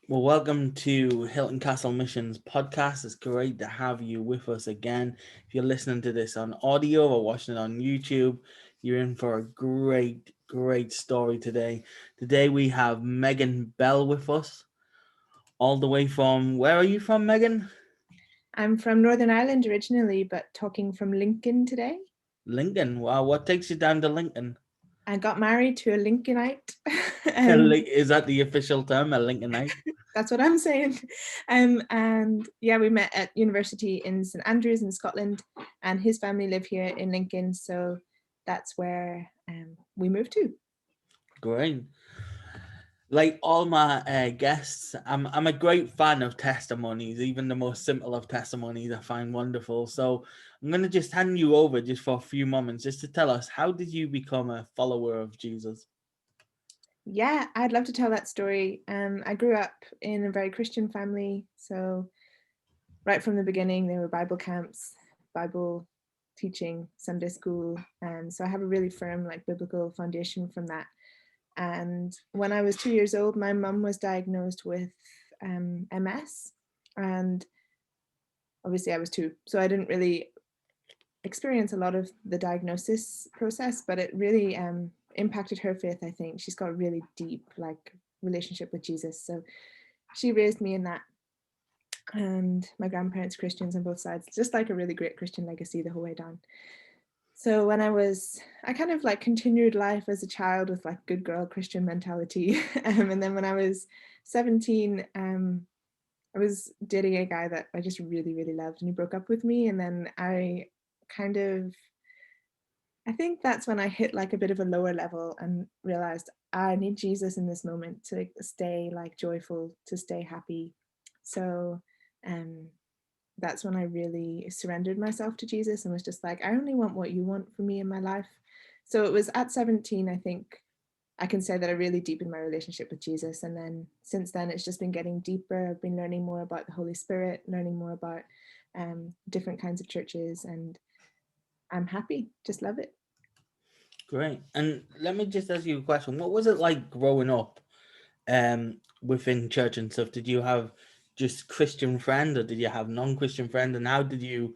Well, welcome to Hilton Castle Missions podcast. It's great to have you with us again. If you're listening to this on audio or watching it on YouTube, you're in for a great story today. Today we have Meghan Bell with us, all the way from, where are you from, Meghan? I'm from Northern Ireland originally, but talking from Lincoln today. Lincoln. Wow, what takes you down to Lincoln? I got married to a Lincolnite. um, Is that the official term, a Lincolnite? that's what I'm saying. And yeah, we met at university in St Andrews in Scotland, and his family live here in Lincoln, so that's where we moved to. Great. Like all my guests, I'm a great fan of testimonies. Even the most simple of testimonies, I find wonderful. So I'm gonna just hand you over just for a few moments, just to tell us, how did you become a follower of Jesus? Yeah, I'd love to tell that story. I grew up in a very Christian family, so right from the beginning, there were Bible camps, Bible teaching, Sunday school, and so I have a really firm like biblical foundation from that. And when I was 2 years old, my mum was diagnosed with MS, and obviously I was two, so I didn't really experience a lot of the diagnosis process, but it really impacted her faith. I think she's got a really deep like relationship with Jesus, so she raised me in that, and my grandparents Christians on both sides, just like a really great Christian legacy the whole way down. So when I kind of like continued life as a child with like good girl Christian mentality. And then when I was 17, I was dating a guy that I just really loved, and he broke up with me. And then kind of, I think that's when I hit like a bit of a lower level and realized I need Jesus in this moment to stay like joyful, to stay happy. So um that's when I really surrendered myself to Jesus and was just like, I only want what you want for me in my life. So it was at 17, I think I can say that I really deepened my relationship with Jesus. And then since then, it's just been getting deeper. I've been learning more about the Holy Spirit, learning more about different kinds of churches, and I'm happy, just love it. Great. And let me just ask you a question. What was it like growing up within church and stuff? Did you have just Christian friends, or did you have non-Christian friends? And how did you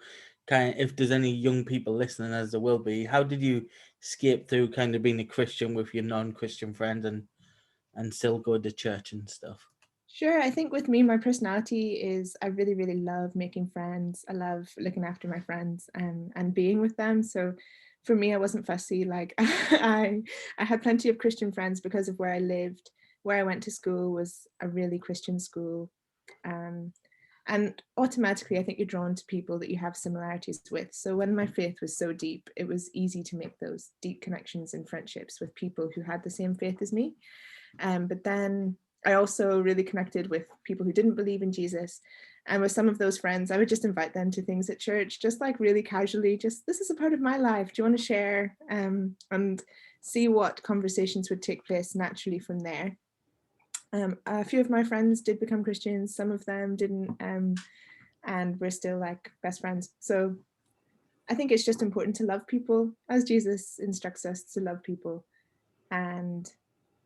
if there's any young people listening, as there will be, how did you skip through kind of being a Christian with your non-Christian friends and still go to church and stuff? Sure. I think with me, my personality is I really love making friends. I love looking after my friends and being with them. So for me, I wasn't fussy. Like I had plenty of Christian friends because of where I lived. Where I went to school was a really Christian school. Um, and automatically, I think you're drawn to people that you have similarities with. So when my faith was so deep, it was easy to make those deep connections and friendships with people who had the same faith as me. But then I also really connected with people who didn't believe in Jesus. And with some of those friends, I would just invite them to things at church, just like really casually, just this is a part of my life. Do you want to share? And see what conversations would take place naturally from there. A few of my friends did become Christians, some of them didn't, and we're still like best friends. So I think it's just important to love people as Jesus instructs us to love people, and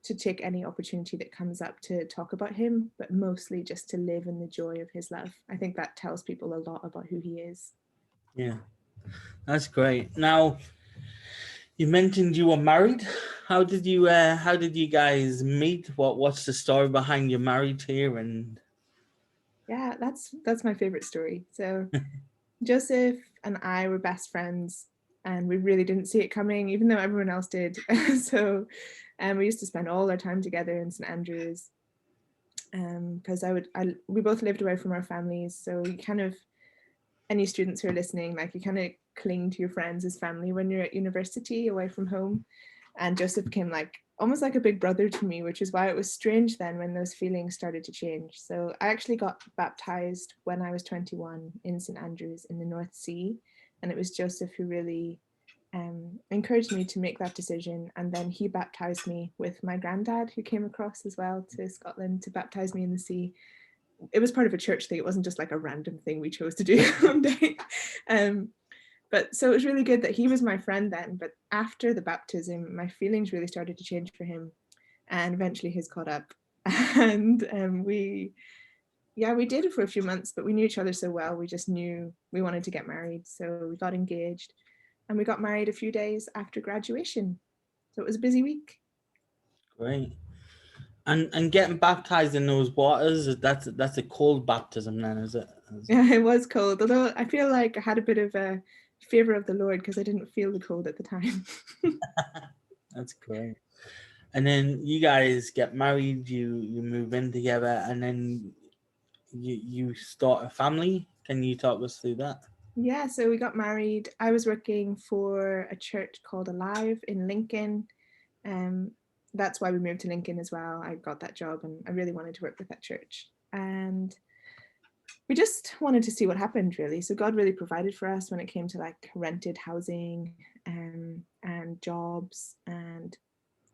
to take any opportunity that comes up to talk about him, but mostly just to live in the joy of his love. I think that tells people a lot about who he is. Yeah, that's great. Now, you mentioned you were married. How did you guys meet? What's the story behind your marriage here? And Yeah, that's my favorite story. So Joseph and I were best friends, and we really didn't see it coming, even though everyone else did. So we used to spend all our time together in St Andrews, because we both lived away from our families, so you kind of, any students who are listening, like you kind of cling to your friends as family when you're at university away from home. And Joseph became like almost like a big brother to me, which is why it was strange then when those feelings started to change. So I actually got baptized when I was 21 in St Andrews in the North Sea, and it was Joseph who really encouraged me to make that decision. And then he baptized me with my granddad, who came across as well to Scotland to baptize me in the sea. It was part of a church thing. It wasn't just like a random thing we chose to do one day. Um, but so it was really good that he was my friend then. But after the baptism, my feelings really started to change for him, and eventually his caught up. And we dated for a few months, but we knew each other so well. We just knew we wanted to get married. So we got engaged and we got married a few days after graduation. So it was a busy week. Great. And getting baptized in those waters, that's a cold baptism then, is it? Yeah, it was cold. Although I feel like I had a bit of a favor of the Lord because I didn't feel the cold at the time. That's great. And then you guys get married, you move in together, and then you start a family. Can you talk us through that? Yeah, so we got married. I was working for a church called Alive in Lincoln. That's why we moved to Lincoln as well. I got that job and I really wanted to work with that church. And we just wanted to see what happened, really. So God really provided for us when it came to like rented housing and jobs, and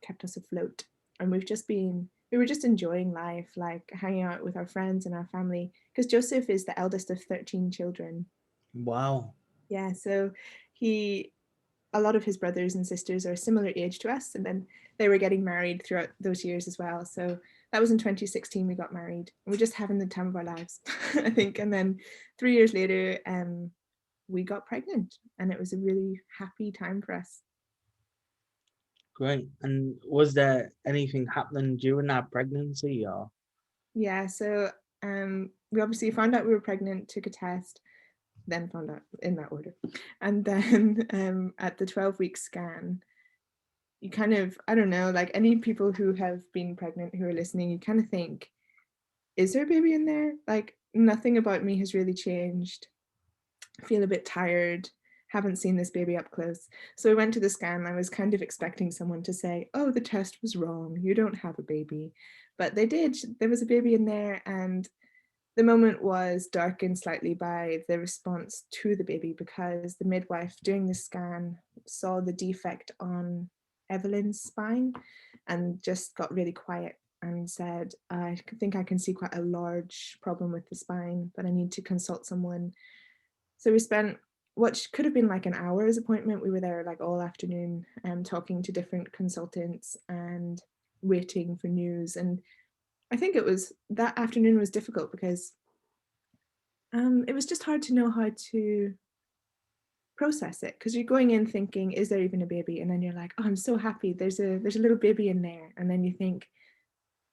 kept us afloat. And we were just enjoying life, like hanging out with our friends and our family, because Joseph is the eldest of 13 children. Wow. Yeah, so a lot of his brothers and sisters are a similar age to us, and then they were getting married throughout those years as well. So that was in 2016 we got married. We're just having the time of our lives, I think. And then 3 years later, we got pregnant, and it was a really happy time for us. Great. And was there anything happening during that pregnancy or? Yeah, so we obviously found out we were pregnant, took a test, then found out in that order. And then at the 12-week scan, you kind of, I don't know, like any people who have been pregnant who are listening, you kind of think, is there a baby in there? Like nothing about me has really changed. I feel a bit tired, haven't seen this baby up close. So I went to the scan. I was kind of expecting someone to say, oh, the test was wrong, you don't have a baby. But they did. There was a baby in there, and the moment was darkened slightly by the response to the baby, because the midwife doing the scan saw the defect on Evelyn's spine and just got really quiet and said, I think I can see quite a large problem with the spine, but I need to consult someone. So we spent what could have been like an hour's appointment. We were there like all afternoon, talking to different consultants and waiting for news. And I think it was that afternoon was difficult because it was just hard to know how to process it, because you're going in thinking, is there even a baby? And then you're like, oh, I'm so happy there's a little baby in there. And then you think,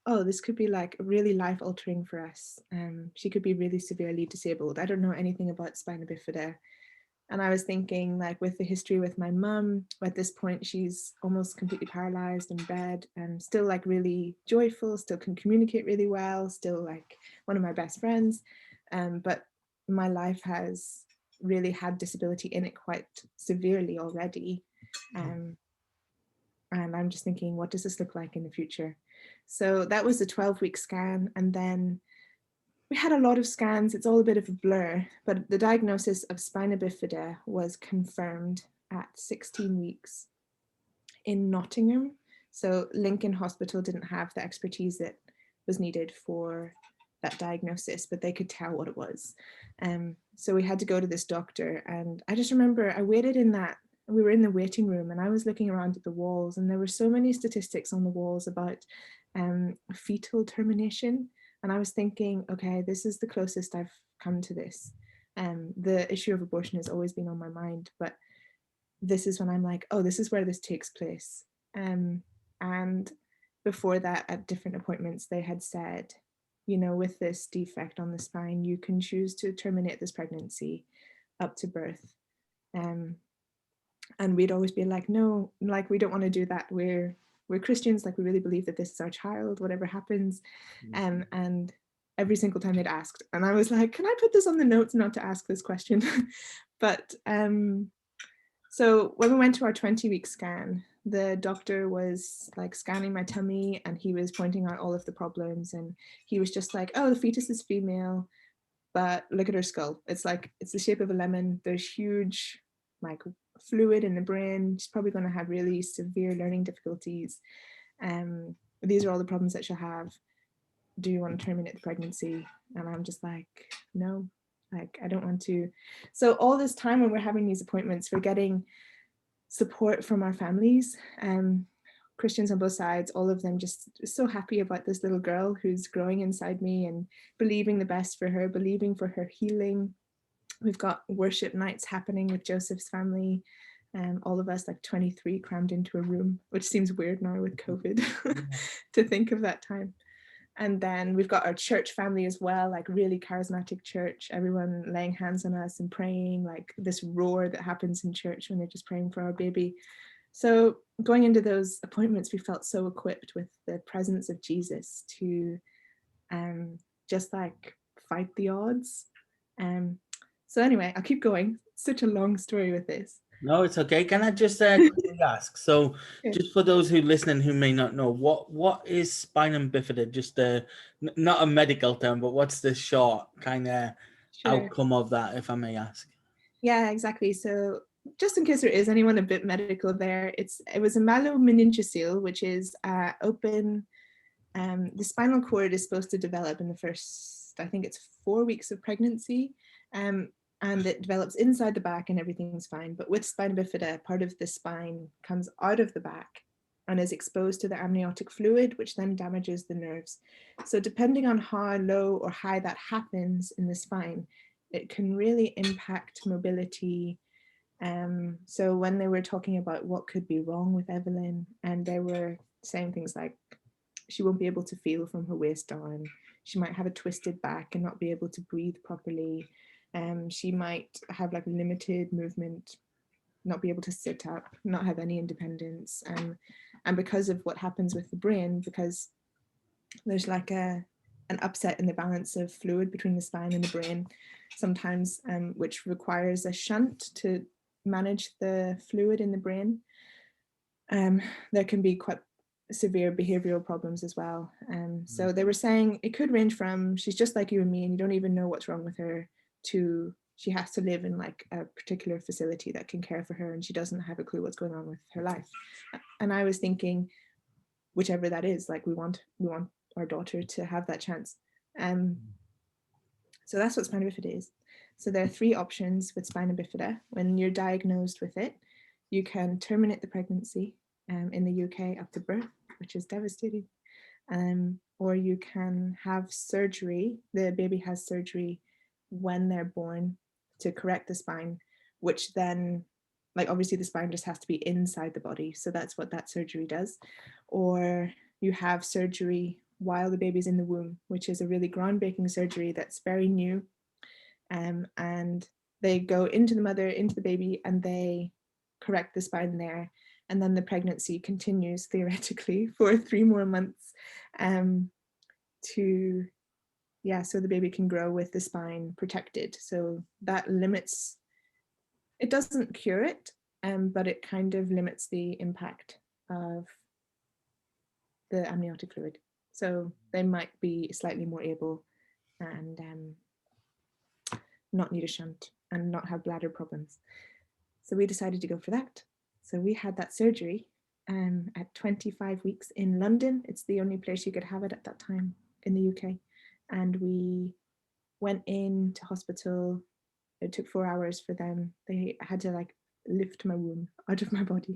oh, this could be like really life altering for us. She could be really severely disabled. I don't know anything about spina bifida. And I was thinking, like, with the history with my mum, at this point she's almost completely paralyzed in bed, and still like really joyful, still can communicate really well, still like one of my best friends. But my life has really had disability in it quite severely already. And I'm just thinking, what does this look like in the future? So that was the 12-week scan. And then we had a lot of scans. It's all a bit of a blur, but the diagnosis of spina bifida was confirmed at 16 weeks in Nottingham. So Lincoln Hospital didn't have the expertise that was needed for that diagnosis, but they could tell what it was. So we had to go to this doctor, and I just remember I waited we were in the waiting room, and I was looking around at the walls, and there were so many statistics on the walls about fetal termination. And I was thinking, okay, this is the closest I've come to this. The issue of abortion has always been on my mind, but this is when I'm like, oh, this is where this takes place. And before that, at different appointments, they had said, you know, with this defect on the spine, you can choose to terminate this pregnancy up to birth. And we'd always be like, no, like, we don't want to do that. We're Christians, like, we really believe that this is our child, whatever happens. And every single time they'd asked, and I was like, can I put this on the notes not to ask this question? But so when we went to our 20-week scan, the doctor was like scanning my tummy, and he was pointing out all of the problems, and he was just like, oh, the fetus is female, but look at her skull. It's like, it's the shape of a lemon. There's huge like fluid in the brain. She's probably going to have really severe learning difficulties. These are all the problems that she'll have. Do you want to terminate the pregnancy? And I'm just like, no, like, I don't want to. So all this time when we're having these appointments, we're getting support from our families. Christians on both sides, all of them just so happy about this little girl who's growing inside me and believing the best for her, believing for her healing. We've got worship nights happening with Joseph's family. All of us, like 23, crammed into a room, which seems weird now with COVID to think of that time. And then we've got our church family as well, like really charismatic church, everyone laying hands on us and praying, like this roar that happens in church when they're just praying for our baby. So going into those appointments, we felt so equipped with the presence of Jesus to just like fight the odds. So anyway, I'll keep going. Such a long story with this. No, it's okay. Can I just quickly ask? So, Yeah. just for those who listening who may not know, what is spina bifida? Just not a medical term, but what's the short kind of Sure. outcome of that, if I may ask? Yeah, exactly. So just in case there is anyone a bit medical there, it was a malomeningocele, which is open. The spinal cord is supposed to develop in the first, I think it's 4 weeks of pregnancy, and it develops inside the back and everything's fine. But with spina bifida, part of the spine comes out of the back and is exposed to the amniotic fluid, which then damages the nerves. So depending on how low or high that happens in the spine, it can really impact mobility. So when they were talking about what could be wrong with Evelyn, and they were saying things like, she won't be able to feel from her waist down. She might have a twisted back and not be able to breathe properly. She might have like limited movement, not be able to sit up, not have any independence. And because of what happens with the brain, because there's like an upset in the balance of fluid between the spine and the brain sometimes, which requires a shunt to manage the fluid in the brain. There can be quite severe behavioral problems as well. So they were saying it could range from she's just like you and me and you don't even know what's wrong with her, to she has to live in like a particular facility that can care for her and she doesn't have a clue what's going on with her life. And I was thinking, whichever that is, like we want our daughter to have that chance. So that's what spina bifida is. So there are 3 options with spina bifida. When you're diagnosed with it, you can terminate the pregnancy in the UK up to birth, which is devastating. Or you can have surgery. The baby has surgery when they're born to correct the spine, which then, like obviously the spine just has to be inside the body. So that's what that surgery does. Or you have surgery while the baby's in the womb, which is a really groundbreaking surgery that's very new. And they go into the mother, into the baby, and they correct the spine there. And then the pregnancy continues theoretically for 3 more months so the baby can grow with the spine protected. So that limits, it doesn't cure it, but it kind of limits the impact of the amniotic fluid. So they might be slightly more able and not need a shunt and not have bladder problems. So we decided to go for that. So we had that surgery at 25 weeks in London. It's the only place you could have it at that time in the UK. And we went into hospital. It took 4 hours for them. They had to like lift my womb out of my body,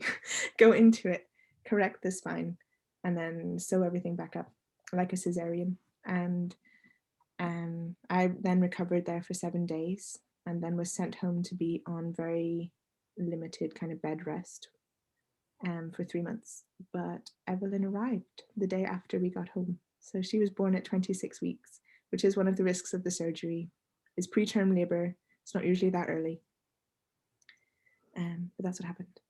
go into it, correct the spine, and then sew everything back up like a cesarean. And I then recovered there for 7 days and then was sent home to be on very limited kind of bed rest for 3 months. But Evelyn arrived the day after we got home. So she was born at 26 weeks, which is one of the risks of the surgery, is preterm labor. It's not usually that early. But that's what happened.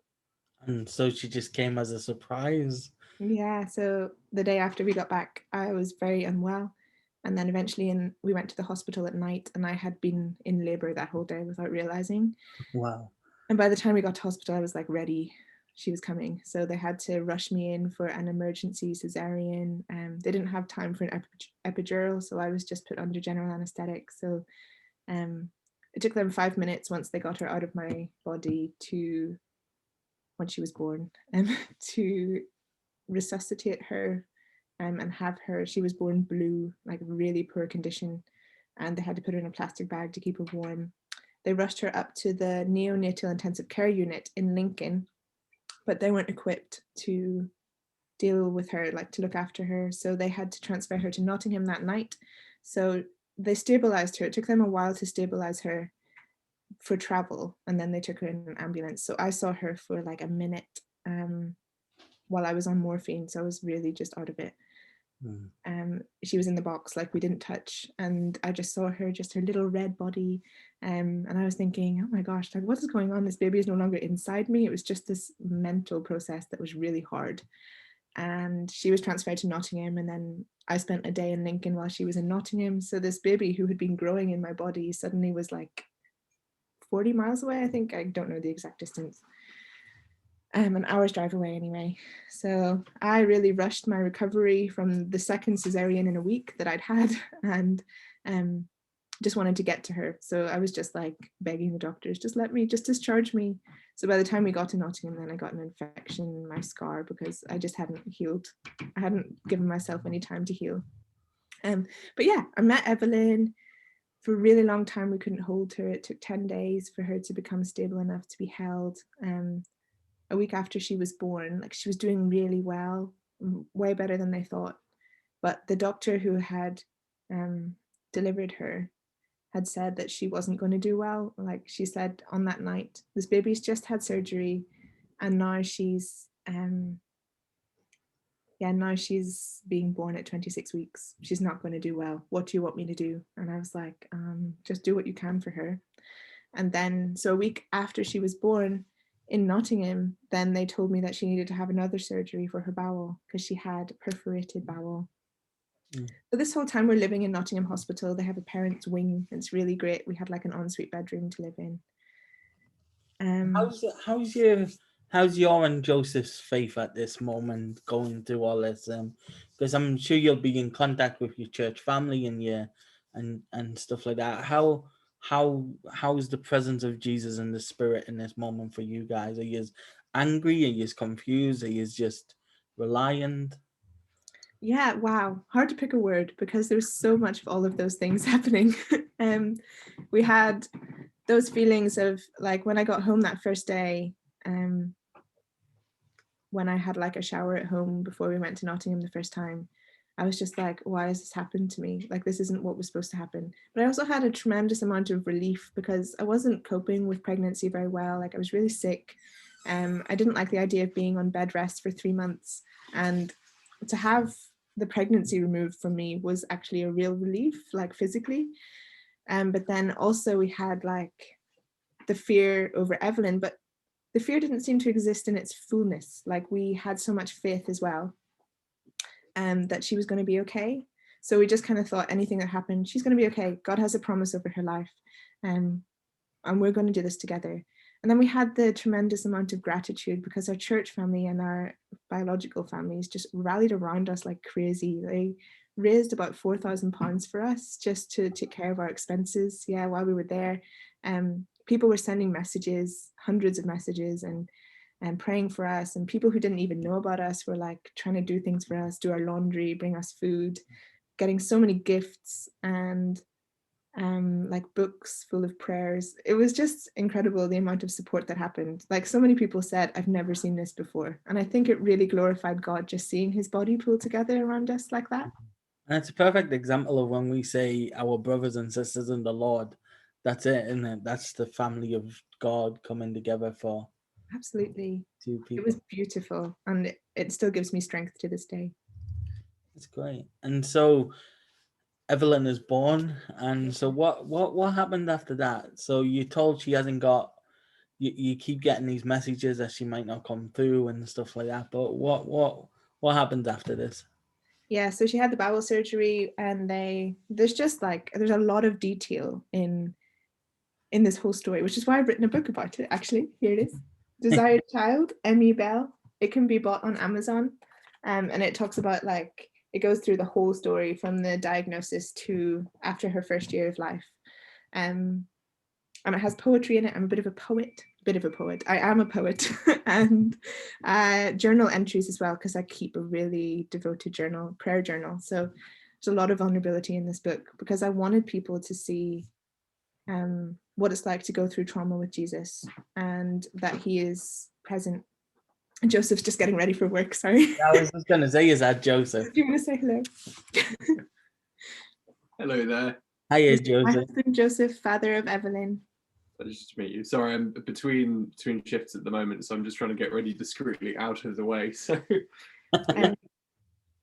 And so she just came as a surprise. Yeah, so the day after we got back, I was very unwell. And then eventually we went to the hospital at night and I had been in labor that whole day without realizing. Wow. And by the time we got to hospital, I was like ready. She was coming. So they had to rush me in for an emergency cesarean. They didn't have time for an epidural, so I was just put under general anesthetic. So it took them 5 minutes once they got her out of my body to, when she was born, to resuscitate her and have her. She was born blue, like really poor condition, and they had to put her in a plastic bag to keep her warm. They rushed her up to the neonatal intensive care unit in Lincoln, but they weren't equipped to deal with her, like to look after her. So they had to transfer her to Nottingham that night. So they stabilized her. It took them a while to stabilize her for travel, and then they took her in an ambulance. So I saw her for like a minute while I was on morphine. So I was really just out of it. She was in the box, like we didn't touch, and I just saw her, just her little red body, and I was thinking, oh my gosh, like what is going on? This baby is no longer inside me. It was just this mental process that was really hard. And she was transferred to Nottingham, and then I spent a day in Lincoln while she was in Nottingham. So this baby who had been growing in my body suddenly was like 40 miles away, I think. I don't know the exact distance. An hour's drive away anyway. So I really rushed my recovery from the second cesarean in a week that I'd had, and just wanted to get to her. So I was just like begging the doctors, just discharge me. So by the time we got to Nottingham, then I got an infection in my scar because I just hadn't healed. I hadn't given myself any time to heal. But yeah, I met Evelyn. For a really long time, we couldn't hold her. It took 10 days for her to become stable enough to be held. A week after she was born, like she was doing really well, way better than they thought. But the doctor who had delivered her had said that she wasn't going to do well. Like she said on that night, this baby's just had surgery, and now she's being born at 26 weeks. She's not going to do well. What do you want me to do? And I was like, just do what you can for her. And then, so a week after she was born in Nottingham, then they told me that she needed to have another surgery for her bowel because she had perforated bowel. So this whole time we're living in Nottingham Hospital. They have a parents' wing. It's really great. We had like an ensuite bedroom to live in. How's your and Joseph's faith at this moment going through all this? Because I'm sure you'll be in contact with your church family and stuff like that. How's the presence of Jesus and the Spirit in this moment for you guys? Are you angry? Are you confused? Are you just reliant? Yeah, wow. Hard to pick a word because there's so much of all of those things happening. We had those feelings of like when I got home that first day, when I had like a shower at home before we went to Nottingham the first time, I was just like, why has this happened to me? Like, this isn't what was supposed to happen. But I also had a tremendous amount of relief because I wasn't coping with pregnancy very well. Like, I was really sick. I didn't like the idea of being on bed rest for 3 months. And to have the pregnancy removed from me was actually a real relief, like physically. But then also we had like the fear over Evelyn, but the fear didn't seem to exist in its fullness. Like we had so much faith as well, that she was going to be okay. So we just kind of thought anything that happened, she's going to be okay. God has a promise over her life, and we're going to do this together. And then we had the tremendous amount of gratitude because our church family and our biological families just rallied around us like crazy. They raised about £4,000 for us just to take care of our expenses. Yeah, while we were there, people were sending messages, hundreds of messages, and praying for us. And people who didn't even know about us were like trying to do things for us, do our laundry, bring us food, getting so many gifts and like books full of prayers. It was just incredible the amount of support that happened. Like so many people said, I've never seen this before. And I think it really glorified God just seeing his body pull together around us like that. And it's a perfect example of when we say our brothers and sisters in the Lord. That's it, isn't it? That's the family of God coming together for Absolutely. two It people. was beautiful, and it still gives me strength to this day. It's great. And so Evelyn is born, and so what happened after that? So you told she hasn't got. You keep getting these messages that she might not come through and stuff like that. But what happens after this? Yeah, so she had the bowel surgery, and there's a lot of detail in this whole story, which is why I've written a book about it. Actually, here it is. Desired Child, Meghan Bell. It can be bought on Amazon, and it talks about like it goes through the whole story from the diagnosis to after her first year of life, and it has poetry in it. I'm a bit of a poet. I am a poet, and journal entries as well because I keep a really devoted prayer journal. So there's a lot of vulnerability in this book because I wanted people to see what it's like to go through trauma with Jesus, and that he is present Joseph's just getting ready for work, sorry. I was just going to say, is that Joseph? Do you want to say hello? Hello there. Hiya, My Joseph. husband Joseph, father of Evelyn. Pleasure to meet you. Sorry, I'm between shifts at the moment, so I'm just trying to get ready discreetly out of the way. So,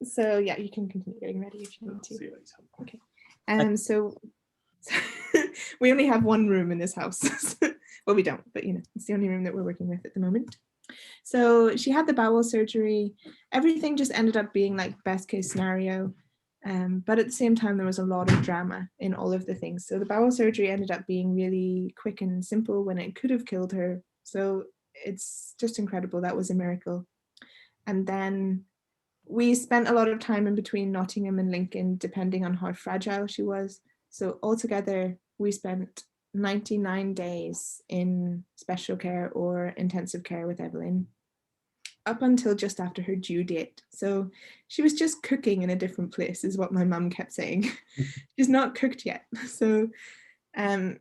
So yeah, you can continue getting ready if you I'll need to. see you later. Okay. So we only have one room in this house. Well, we don't, but it's the only room that we're working with at the moment. So she had the bowel surgery. Everything just ended up being like best case scenario. But at the same time, there was a lot of drama in all of the things. So the bowel surgery ended up being really quick and simple when it could have killed her. So it's just incredible. That was a miracle. And then we spent a lot of time in between Nottingham and Lincoln, depending on how fragile she was. So altogether, we spent 99 days in special care or intensive care with Evelyn, up until just after her due date. So she was just cooking in a different place, is what my mum kept saying. She's not cooked yet. So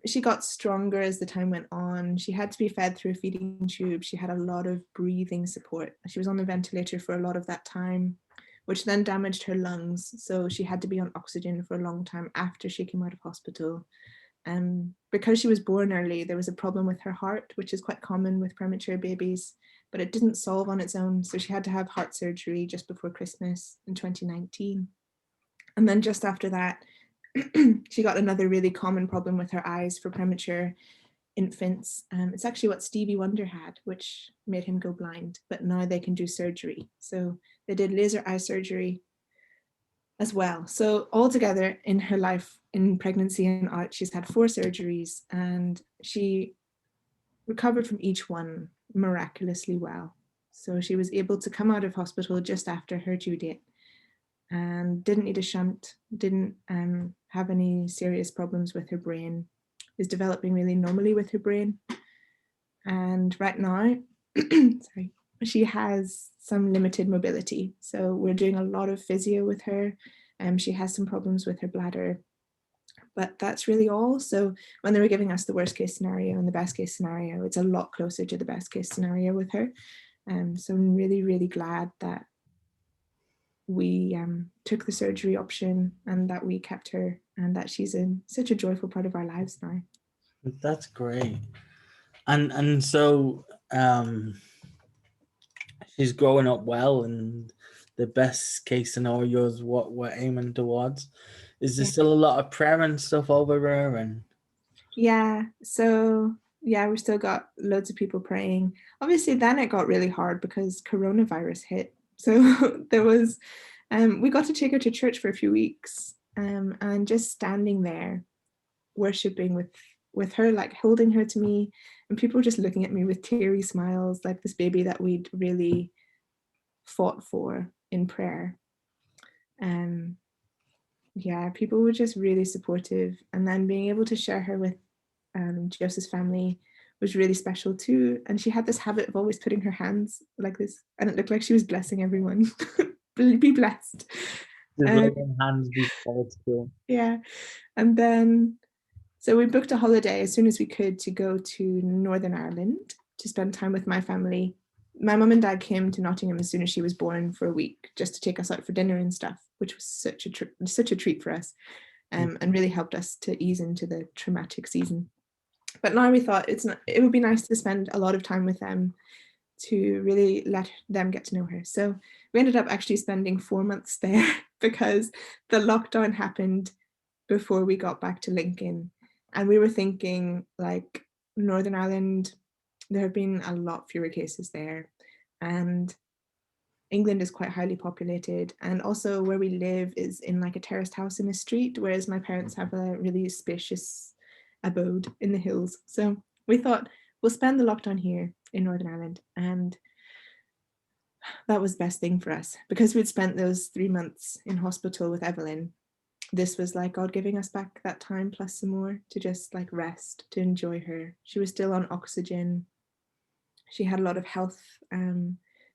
she got stronger as the time went on. She had to be fed through a feeding tube. She had a lot of breathing support. She was on the ventilator for a lot of that time, which then damaged her lungs. So she had to be on oxygen for a long time after she came out of hospital. Because she was born early, there was a problem with her heart, which is quite common with premature babies, but it didn't solve on its own. So she had to have heart surgery just before Christmas in 2019. And then just after that, she got another really common problem with her eyes for premature infants. It's actually what Stevie Wonder had, which made him go blind, but now they can do surgery. So they did laser eye surgery as well. So altogether in her life, in pregnancy and out, she's had 4 surgeries, and she recovered from each one miraculously well. So she was able to come out of hospital just after her due date and didn't need a shunt, didn't have any serious problems with her brain, is developing really normally with her brain. And right now, sorry, she has some limited mobility. So we're doing a lot of physio with her. She has some problems with her bladder, but that's really all. So when they were giving us the worst case scenario and the best case scenario, it's a lot closer to the best case scenario with her. So I'm really, really glad that we took the surgery option and that we kept her, and that she's in such a joyful part of our lives now. That's great. And so she's growing up well, and the best case scenario is what we're aiming towards. Is there still a lot of prayer and stuff over her? And so we've still got loads of people praying. Obviously then it got really hard because coronavirus hit. So there was we got to take her to church for a few weeks, and just standing there worshipping with her, like holding her to me, and people were just looking at me with teary smiles, like this baby that we'd really fought for in prayer. People were just really supportive, and then being able to share her with Joseph's family was really special too. And she had this habit of always putting her hands like this, and it looked like she was blessing everyone. Be blessed. hands before school. Yeah. And then so we booked a holiday as soon as we could to go to Northern Ireland to spend time with my family. My mum and dad came to Nottingham as soon as she was born for a week, just to take us out for dinner and stuff, which was such a treat for us, and really helped us to ease into the traumatic season. But now we thought it would be nice to spend a lot of time with them to really let them get to know her. So we ended up actually spending 4 months there because the lockdown happened before we got back to Lincoln. And we were thinking, like, Northern Ireland, there have been a lot fewer cases there. And England is quite highly populated. And also where we live is in like a terraced house in a street, whereas my parents have a really spacious abode in the hills. So we thought we'll spend the lockdown here in Northern Ireland. And that was the best thing for us, because we'd spent those 3 months in hospital with Evelyn. This was like God giving us back that time plus some more to just like rest, to enjoy her. She was still on oxygen. She had a lot of health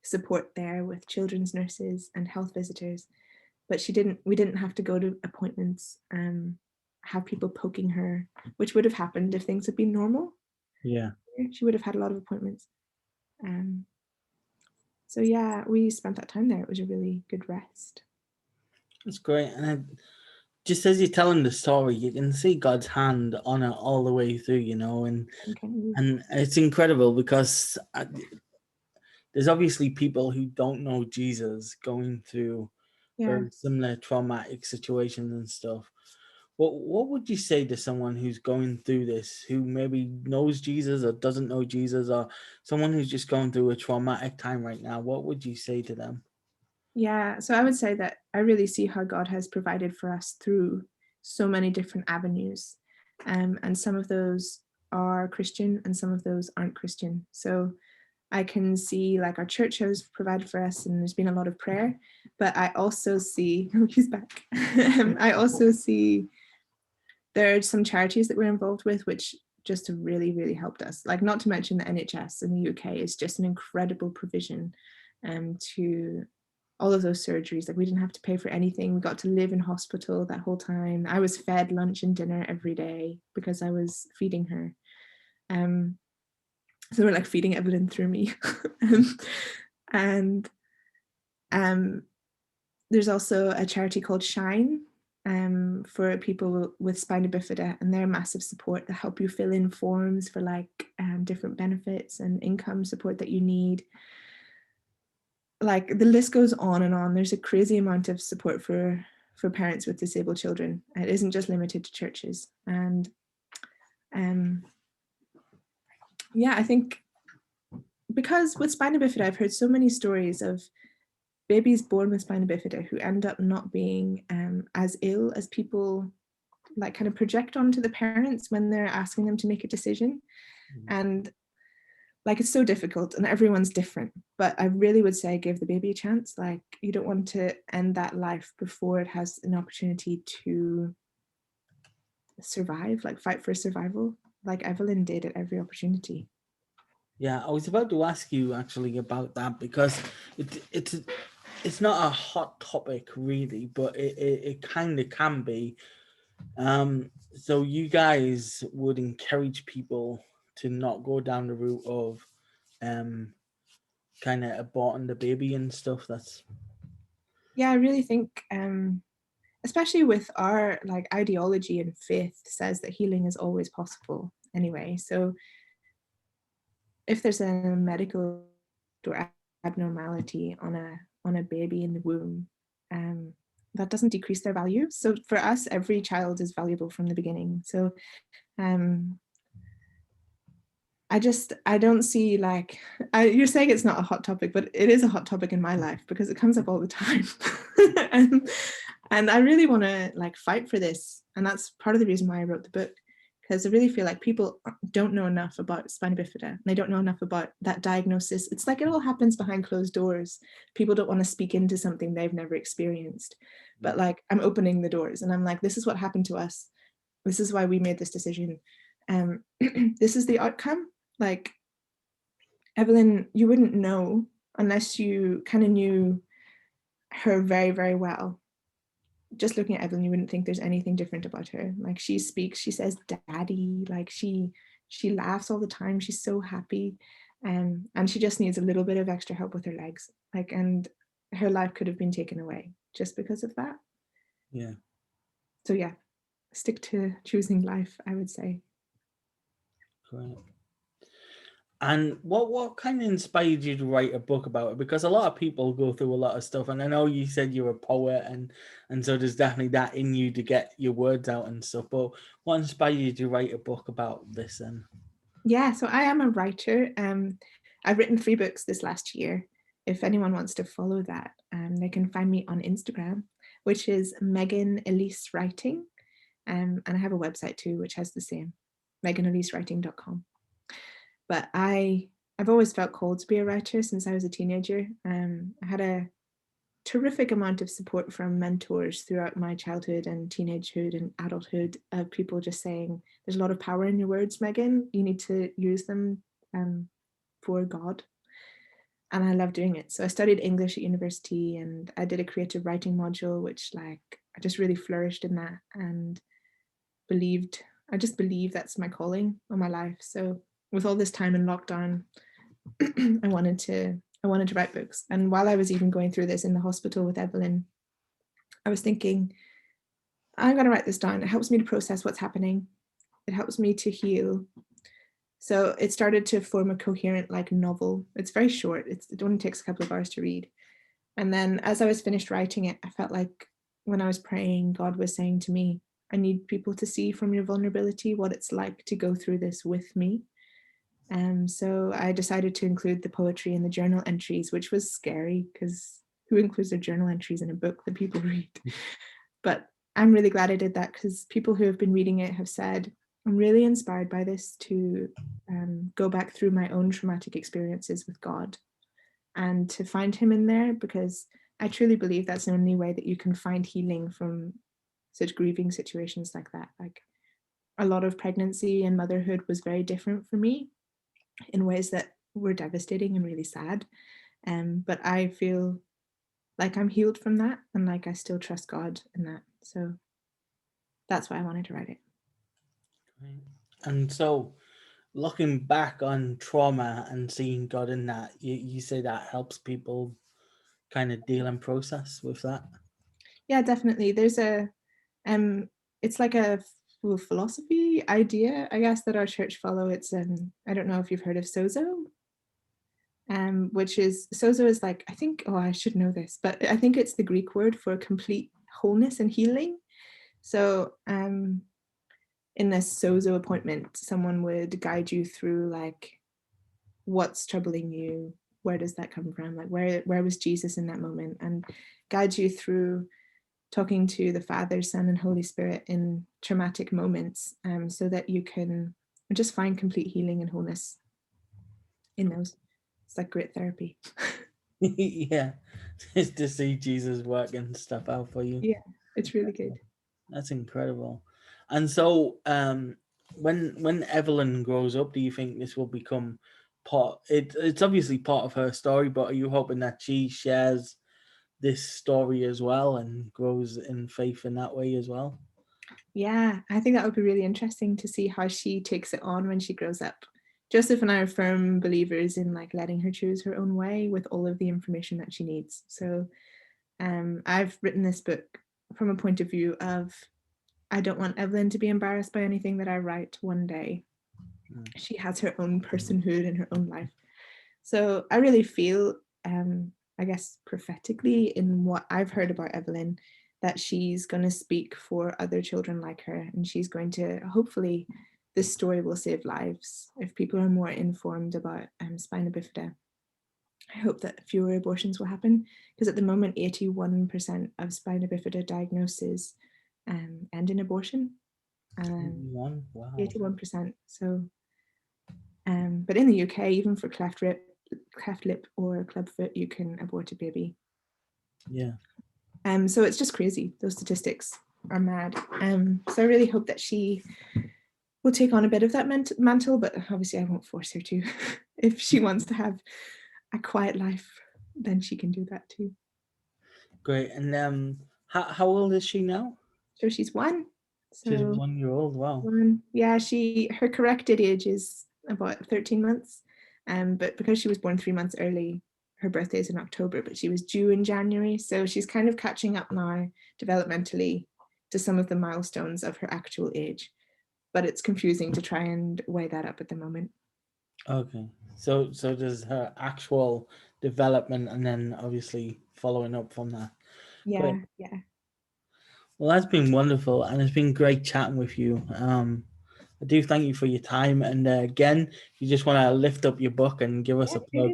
support there with children's nurses and health visitors, but we didn't have to go to appointments, have people poking her, which would have happened if things had been normal. Yeah. She would have had a lot of appointments. So yeah, we spent that time there. It was a really good rest. That's great. And just as you're telling the story, you can see God's hand on it all the way through, you know, and it's incredible because there's obviously people who don't know Jesus going through very similar traumatic situations and stuff. What would you say to someone who's going through this, who maybe knows Jesus or doesn't know Jesus, or someone who's just going through a traumatic time right now? What would you say to them? Yeah, so I would say that I really see how God has provided for us through so many different avenues. And some of those are Christian and some of those aren't Christian. So I can see like our church has provided for us and there's been a lot of prayer, but I also see, oh, he's back. I also see there are some charities that we're involved with, which just have really, really helped us. Like, not to mention the NHS in the UK is just an incredible provision to all of those surgeries. Like, we didn't have to pay for anything. We got to live in hospital that whole time. I was fed lunch and dinner every day because I was feeding her. So we're like feeding Evelyn through me. And there's also a charity called Shine for people with spina bifida, and they're massive support that help you fill in forms for like different benefits and income support that you need. Like, the list goes on and on. There's a crazy amount of support for parents with disabled children. It isn't just limited to churches. And yeah, I think because with spina bifida, I've heard so many stories of babies born with spina bifida who end up not being as ill as people like kind of project onto the parents when they're asking them to make a decision. And like, it's so difficult and everyone's different, but I really would say give the baby a chance. Like, you don't want to end that life before it has an opportunity to survive, like fight for survival, like Evelyn did at every opportunity. Yeah, I was about to ask you actually about that because it's not a hot topic really, but it kind of can be. So you guys would encourage people to not go down the route of kind of aborting the baby and stuff. That's Yeah, I really think especially with our like ideology and faith says that healing is always possible anyway. So if there's a medical or abnormality on a baby in the womb, that doesn't decrease their value. So for us, every child is valuable from the beginning. So I don't see like, you're saying it's not a hot topic, but it is a hot topic in my life because it comes up all the time. and I really want to like fight for this. And that's part of the reason why I wrote the book, because I really feel like people don't know enough about spina bifida. They don't know enough about that diagnosis. It's like it all happens behind closed doors. People don't want to speak into something they've never experienced. But like, I'm opening the doors and I'm like, this is what happened to us. This is why we made this decision. This is the outcome. Like, Evelyn, you wouldn't know unless you kind of knew her very, very well. Just looking at Evelyn, you wouldn't think there's anything different about her. Like, she speaks, she says daddy, like she laughs all the time, she's so happy, and she just needs a little bit of extra help with her legs, like, and her life could have been taken away just because of that. Yeah. So yeah, stick to choosing life, I would say. Great. And what kind of inspired you to write a book about it? Because a lot of people go through a lot of stuff, and I know you said you're a poet, and so there's definitely that in you to get your words out and stuff. But what inspired you to write a book about this then? Yeah, so I am a writer. I've written 3 books this last year. If anyone wants to follow that, they can find me on Instagram, which is Meghan Elise Writing. And I have a website too, which has the same, meghanelisewriting.com. But I've always felt called to be a writer since I was a teenager. I had a terrific amount of support from mentors throughout my childhood and teenagehood and adulthood, of people just saying, there's a lot of power in your words, Meghan. You need to use them for God. And I love doing it. So I studied English at university and I did a creative writing module, which like I just really flourished in that and I just believe that's my calling on my life. So with all this time in lockdown, I wanted to I wanted to write books. And while I was even going through this in the hospital with Evelyn, I was thinking, I'm going to write this down. It helps me to process what's happening. It helps me to heal. So it started to form a coherent like novel. It's very short. It only takes a couple of hours to read. And then as I was finished writing it, I felt like when I was praying, God was saying to me, I need people to see from your vulnerability what it's like to go through this with me. So I decided to include the poetry and the journal entries, which was scary because who includes their journal entries in a book that people read? But I'm really glad I did that because people who have been reading it have said, I'm really inspired by this to go back through my own traumatic experiences with God and to find him in there, because I truly believe that's the only way that you can find healing from such grieving situations like that. Like a lot of pregnancy and motherhood was very different for me in ways that were devastating and really sad. But I feel like I'm healed from that and like I still trust God in that. So that's why I wanted to write it. And so looking back on trauma and seeing God in that, you say that helps people kind of deal and process with that? Yeah, definitely. There's it's like a philosophy idea, I guess, that our church follow. It's I don't know if you've heard of sozo, which is sozo is like, I think, oh, I should know this, but I think it's the Greek word for complete wholeness and healing. So in this sozo appointment, someone would guide you through like what's troubling you, where does that come from, like where was Jesus in that moment, and guide you through talking to the Father, Son, and Holy Spirit in traumatic moments, so that you can just find complete healing and wholeness in those. It's like great therapy. Yeah, just to see Jesus working stuff out for you. Yeah, it's really good. That's incredible. And so, when Evelyn grows up, do you think this will become part? It's obviously part of her story, but are you hoping that she shares this story as well and grows in faith in that way as well? Yeah, I think that would be really interesting to see how she takes it on when she grows up. Joseph and I are firm believers in like letting her choose her own way with all of the information that she needs. So I've written this book from a point of view of I don't want Evelyn to be embarrassed by anything that I write one day. She has her own personhood and her own life. So I really feel, I guess, prophetically in what I've heard about Evelyn, that she's going to speak for other children like her. And she's going to, hopefully, this story will save lives if people are more informed about spina bifida. I hope that fewer abortions will happen, because at the moment, 81% of spina bifida diagnoses end in abortion. 81? Wow. 81%. So, but in the UK, even for cleft lip or clubfoot, you can abort a baby. Yeah. So it's just crazy. Those statistics are mad. So I really hope that she will take on a bit of that mantle, but obviously I won't force her to. If she wants to have a quiet life, then she can do that too. Great. And how old is she now? So she's 1. So She's 1 year old. Wow. 1. Yeah, her corrected age is about 13 months. But because she was born 3 months early, her birthday is in October, but she was due in January. So she's kind of catching up now developmentally to some of the milestones of her actual age. But it's confusing to try and weigh that up at the moment. Okay. So there's her actual development and then obviously following up from that. Yeah, Great. yeah. Well, that's been wonderful and it's been great chatting with you. I do thank you for your time. And again, you just want to lift up your book and give us a plug.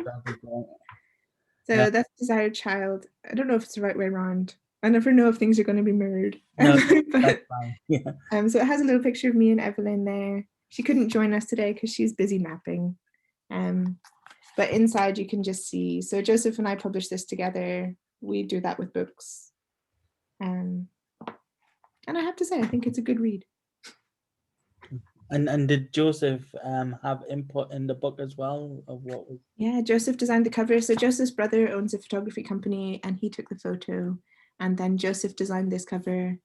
So that's Desired Child. I don't know if it's the right way around. I never know if things are going to be mirrored. No, But, that's fine. Yeah. so it has a little picture of me and Evelyn there. She couldn't join us today because she's busy napping. But inside you can just see. So Joseph and I published this together. We do that with books. And I have to say, I think it's a good read. And did Joseph have input in the book as well of what was? Yeah, Joseph designed the cover. So Joseph's brother owns a photography company and he took the photo. And then Joseph designed this cover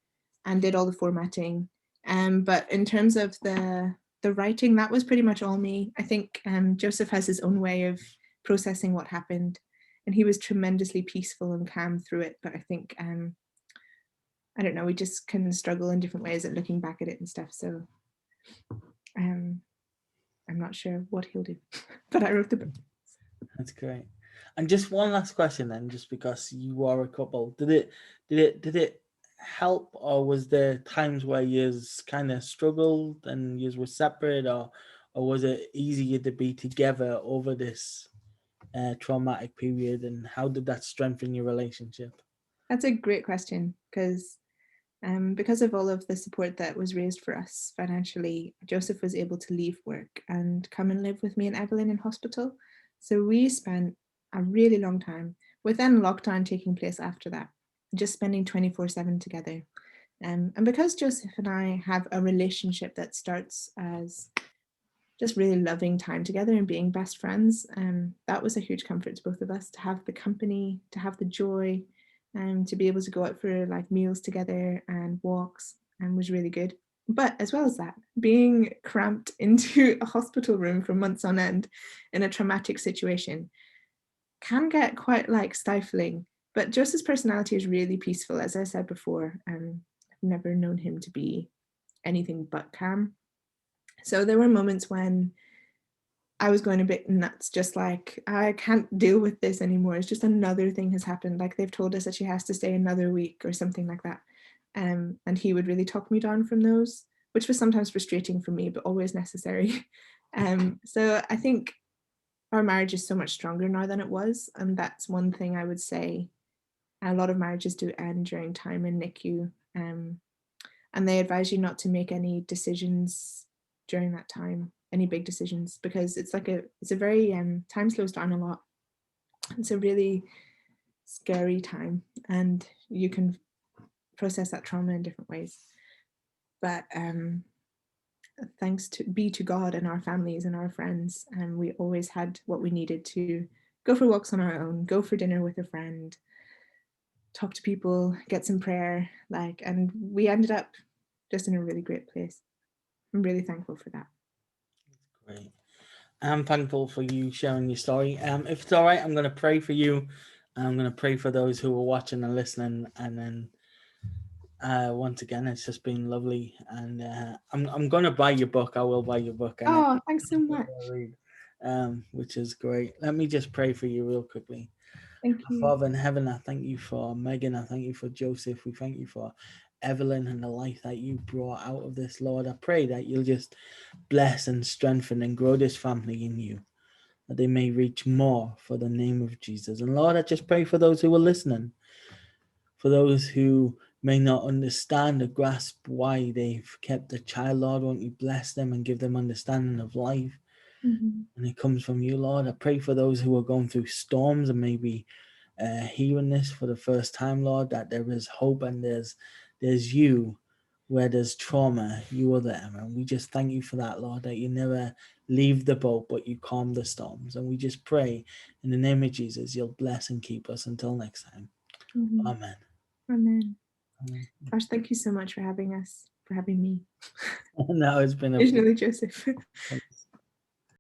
and did all the formatting. But in terms of the writing, that was pretty much all me. I think Joseph has his own way of processing what happened. and he was tremendously peaceful and calm through it. But I think I don't know, we just can struggle in different ways at looking back at it and stuff. So I'm not sure what he'll do, but I wrote the book. That's great. And just one last question then, just because you are a couple, did it help, or was there times where you kind of struggled and you were separate, or was it easier to be together over this traumatic period, and how did that strengthen your relationship? That's a great question, because of all of the support that was raised for us financially, Joseph was able to leave work and come and live with me and Evelyn in hospital. So we spent a really long time, with then lockdown taking place after that, just spending 24/7 together. And because Joseph and I have a relationship that starts as just really loving time together and being best friends, that was a huge comfort to both of us, to have the company, to have the joy, and to be able to go out for like meals together and walks, and was really good. But as well as that, being cramped into a hospital room for months on end in a traumatic situation can get quite like stifling. But Joseph's personality is really peaceful, as I said before. I've never known him to be anything but calm. So there were moments when I was going a bit nuts, just like, I can't deal with this anymore. It's just another thing has happened. Like they've told us that she has to stay another week or something like that. And he would really talk me down from those, which was sometimes frustrating for me, but always necessary. So I think our marriage is so much stronger now than it was. And that's one thing I would say. A lot of marriages do end during time in NICU. And they advise you not to make any decisions during that time, any big decisions, because it's a very time slows down a lot. It's a really scary time, and you can process that trauma in different ways. But thanks to God and our families and our friends, and we always had what we needed to go for walks on our own, go for dinner with a friend, talk to people, get some prayer, and we ended up just in a really great place. I'm really thankful for that. Great. I'm thankful for you sharing your story. If it's all right, I'm going to pray for you. I'm going to pray for those who are watching and listening. And then once again, it's just been lovely. And I'm going to buy your book. I will buy your book. And thanks so much. Which is great. Let me just pray for you real quickly. Thank you. Father in heaven, I thank you for Megan. I thank you for Joseph. We thank you for Evelyn and the life that you brought out of this, Lord. I pray that you'll just bless and strengthen and grow this family in you, that they may reach more for the name of Jesus. And Lord, I just pray for those who are listening, for those who may not understand or grasp why they've kept a child, Lord. Won't you bless them and give them understanding of life? Mm-hmm. And it comes from you, Lord. I pray for those who are going through storms and maybe hearing this for the first time, Lord, that there is hope, and there's you. Where there's trauma, you are there. And we just thank you for that, Lord, that you never leave the boat, but you calm the storms. And we just pray in the name of Jesus, you'll bless and keep us until next time. Mm-hmm. Amen. Amen. Gosh, thank you so much for having us, for having me. No, it's been a Originally Joseph.